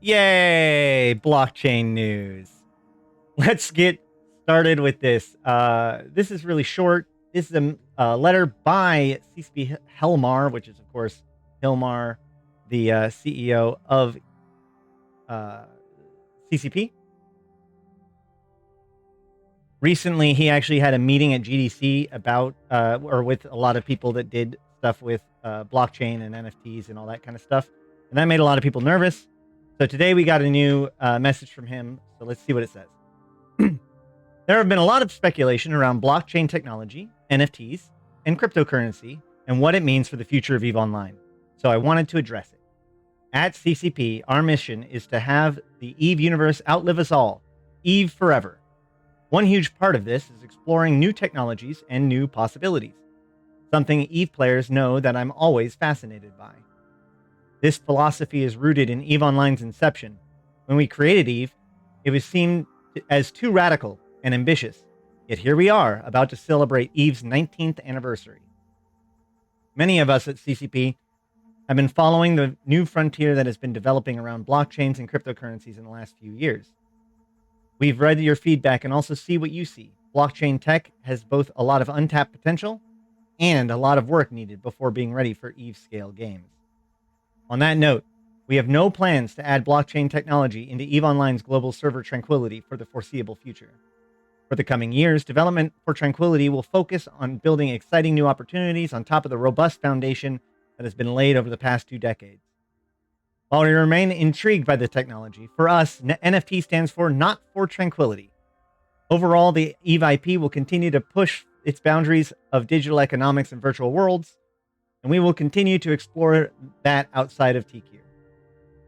Yay! Blockchain news. Let's get started with this. This is really short. This is a letter by CCP Helmar, which is, of course, Hilmar, the CEO of CCP. Recently, he actually had a meeting at GDC about, or with a lot of people that did stuff with blockchain and NFTs and all that kind of stuff. And that made a lot of people nervous. So today we got a new message from him. So let's see what it says. There have been a lot of speculation around blockchain technology, NFTs, and cryptocurrency, and what it means for the future of EVE Online. So I wanted to address it. At CCP, our mission is to have the EVE universe outlive us all, EVE forever. One huge part of this is exploring new technologies and new possibilities, something EVE players know that I'm always fascinated by. This philosophy is rooted in EVE Online's inception. When we created EVE, it was seen as too radical and ambitious, yet here we are, about to celebrate EVE's 19th anniversary. Many of us at CCP have been following the new frontier that has been developing around blockchains and cryptocurrencies in the last few years. We've read your feedback and also see what you see. Blockchain tech has both a lot of untapped potential and a lot of work needed before being ready for EVE scale games. On that note, we have no plans to add blockchain technology into EVE Online's global server Tranquility for the foreseeable future. For the coming years, development for Tranquility will focus on building exciting new opportunities on top of the robust foundation that has been laid over the past 2 decades. While we remain intrigued by the technology, for us, NFT stands for Not for Tranquility. Overall, the EVE IP will continue to push its boundaries of digital economics and virtual worlds, and we will continue to explore that outside of TQ.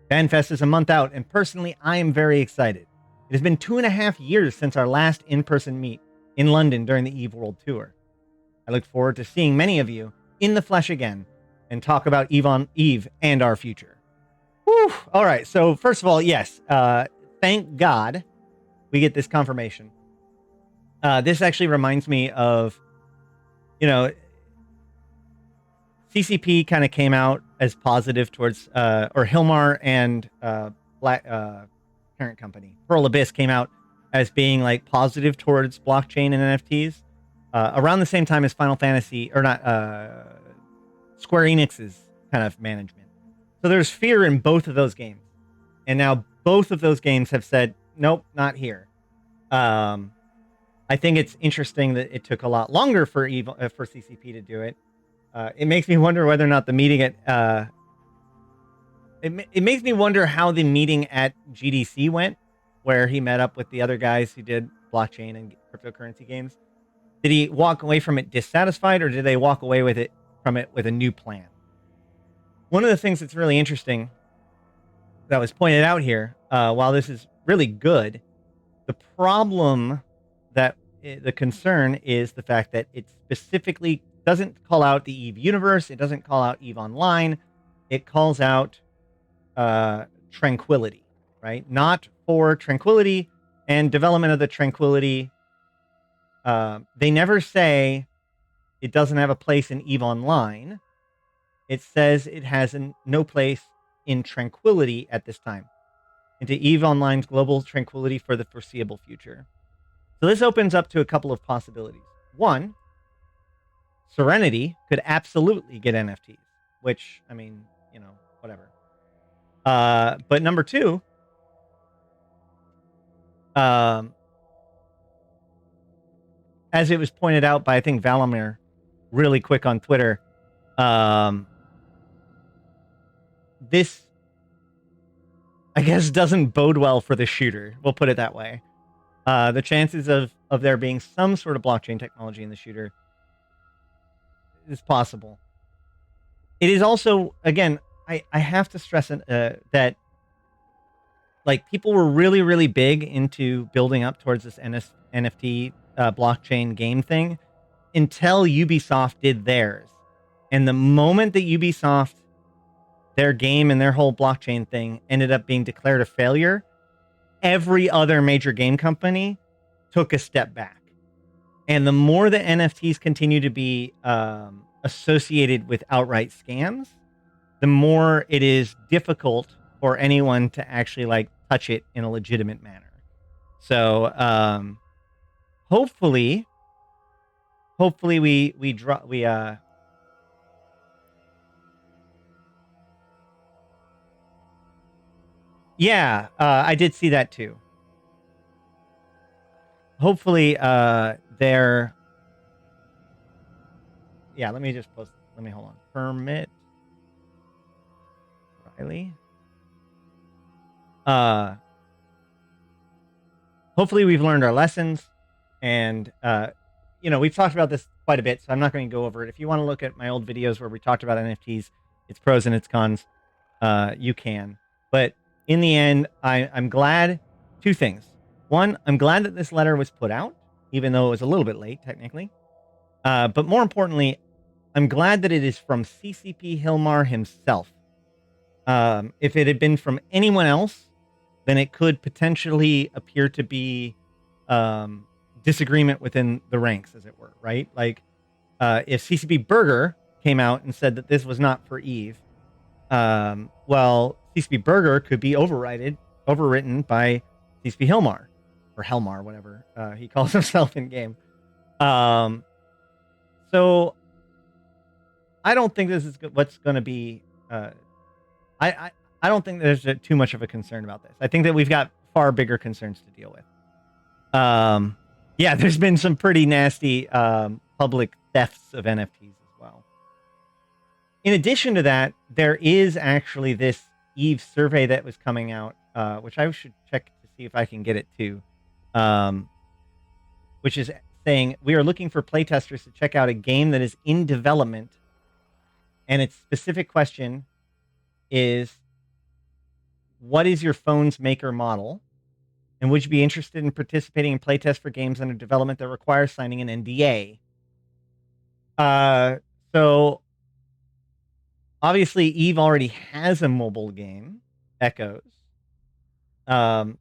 FanFest is a month out, and personally, I am very excited. It has been 2.5 years since our last in-person meet in London during the EVE World Tour. I look forward to seeing many of you in the flesh again and talk about EVE and our future. Whew. All right, so first of all, yes, thank God we get this confirmation. This actually reminds me of, CCP kind of came out as positive towards, or Hilmar and parent company, Pearl Abyss, came out as being like positive towards blockchain and NFTs around the same time as Final Fantasy, or not, Square Enix's kind of management. So there's fear in both of those games. And now both of those games have said, nope, not here. I think it's interesting that it took a lot longer for CCP to do it. It makes me wonder whether or not the meeting at it makes me wonder how the meeting at GDC went, where he met up with the other guys who did blockchain and cryptocurrency games. Did he walk away from it dissatisfied, or did they walk away with it with a new plan? One of the things that's really interesting that was pointed out here, while this is really good, the problem the concern is the fact that it specifically doesn't call out the EVE universe. It doesn't call out EVE Online. It calls out Tranquility, right? Not for Tranquility and development of the Tranquility. They never say it doesn't have a place in EVE Online. It says it has no place in Tranquility at this time, into EVE Online's global Tranquility for the foreseeable future. So this opens up to a couple of possibilities. One, Serenity could absolutely get NFTs, which, I mean, whatever. But number two, as it was pointed out by, I think, Valamir really quick on Twitter, this, I guess, doesn't bode well for the shooter. We'll put it that way. The chances of there being some sort of blockchain technology in the shooter is possible. It is also, again, I have to stress that, like, people were really, really big into building up towards this NFT blockchain game thing until Ubisoft did theirs. And the moment that Ubisoft, their game and their whole blockchain thing ended up being declared a failure, every other major game company took a step back. And the more that NFTs continue to be associated with outright scams, the more it is difficult for anyone to actually like touch it in a legitimate manner. So hopefully we draw we yeah, I did see that too. Hopefully they're yeah, let me just post, let me hold on. Permit Riley. Hopefully we've learned our lessons, and we've talked about this quite a bit, so I'm not going to go over it. If you want to look at my old videos where we talked about NFTs, its pros and its cons, you can. But in the end, I'm glad. Two things. One, I'm glad that this letter was put out, even though it was a little bit late, technically. But more importantly, I'm glad that it is from CCP Hilmar himself. If it had been from anyone else, then it could potentially appear to be disagreement within the ranks, as it were, right? Like, if CCP Burger came out and said that this was not for Eve, well, CCP Burger could be overwritten by CCP Hilmar, or Helmar, whatever he calls himself in game. So I don't think this is what's going to be. I don't think there's too much of a concern about this. I think that we've got far bigger concerns to deal with. Yeah, there's been some pretty nasty public thefts of NFTs as well. In addition to that, there is actually this Eve survey that was coming out, which I should check to see if I can get it too, which is saying we are looking for playtesters to check out a game that is in development, and its specific question is, what is your phone's maker model? And would you be interested in participating in playtests for games under development that require signing an NDA? So obviously Eve already has a mobile game, Echoes. I'm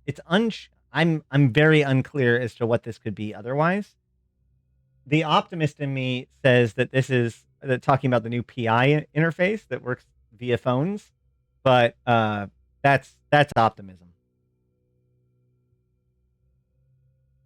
very unclear as to what this could be otherwise. The optimist in me says that this is talking about the new PI interface that works via phones, but that's optimism.